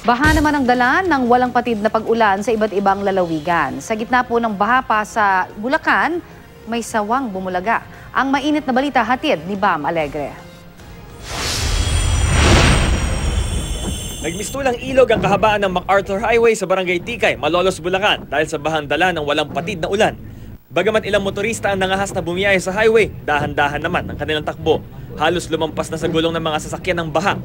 Baha naman ang dala ng walang patid na pag-ulan sa iba't ibang lalawigan. Sa gitna po ng baha pa sa Bulacan, may sawang bumulaga. Ang mainit na balita hatid ni Bam Alegre. Nagmistulang ilog ang kahabaan ng MacArthur Highway sa Barangay Tikay, Malolos, Bulacan dahil sa bahang dala ng walang patid na ulan. Bagamat ilang motorista ang nangahas na bumiyahe sa highway, dahan-dahan naman ang kanilang takbo. Halos lumampas na sa gulong ng mga sasakyan ng baha.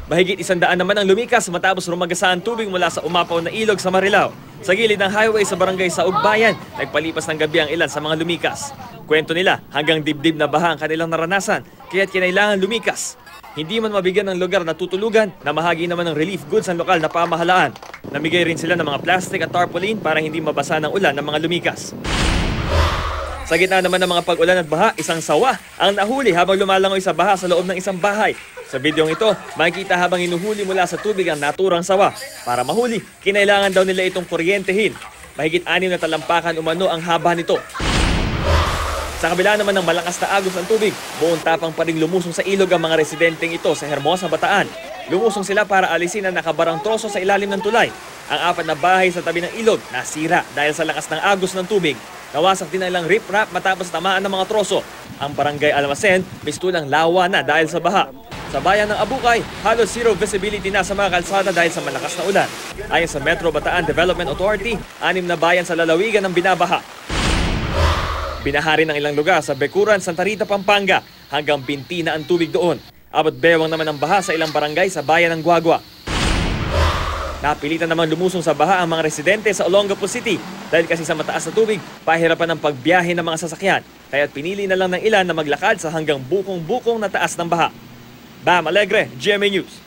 Mahigit 100 naman ang lumikas matapos rumagasa ang tubig mula sa umapaw na ilog sa Marilao. Sa gilid ng highway sa barangay Saug Bayan, nagpalipas ng gabi ang ilan sa mga lumikas. Kwento nila, hanggang dibdib na baha ang kanilang naranasan, kaya't kinailangan lumikas. Hindi man mabigyan ng lugar na tutulugan, namahagi naman ng relief goods ang lokal na pamahalaan. Namigay rin sila ng mga plastic at tarpaulin para hindi mabasa ng ulan ng mga lumikas. Sa gitna naman ng mga pag-ulan at baha, isang sawa ang nahuli habang lumalangoy sa baha sa loob ng isang bahay. Sa bidyong ito, makikita habang inuhuli mula sa tubig ang naturang sawa. Para mahuli, kinailangan daw nila itong kuryentehin. Mahigit 6 na talampakan umano ang haba nito. Sa kabila naman ng malakas na agos ng tubig, buong tapang pa ring lumusong sa ilog ang mga residenteng ito sa Hermosa, Bataan. Lumusong sila para alisin ang nakabarang troso sa ilalim ng tulay. Ang 4 na bahay sa tabi ng ilog nasira dahil sa lakas ng agos ng tubig. Nawasak din ang ilang riprap matapos tamaan ng mga troso. Ang barangay Almacen, mistulang lawa na dahil sa baha. Sa bayan ng Abukay, halos zero visibility na sa mga kalsada dahil sa malakas na ulan. Ayon sa Metro Bataan Development Authority, 6 na bayan sa lalawigan ang binabaha. Binahari ng ilang lugar sa Bekuran, Santa Rita, Pampanga, hanggang Binti na ang tubig doon. Abot bewang naman ang baha sa ilang barangay sa bayan ng Guagua. Napilitan namang lumusong sa baha ang mga residente sa Olongapo City dahil kasi sa mataas na tubig, pahirapan ang pagbiyahe ng mga sasakyan. Kaya't pinili na lang ng ilan na maglakad sa hanggang bukong-bukong na taas ng baha. Bam Alegre, GMA News.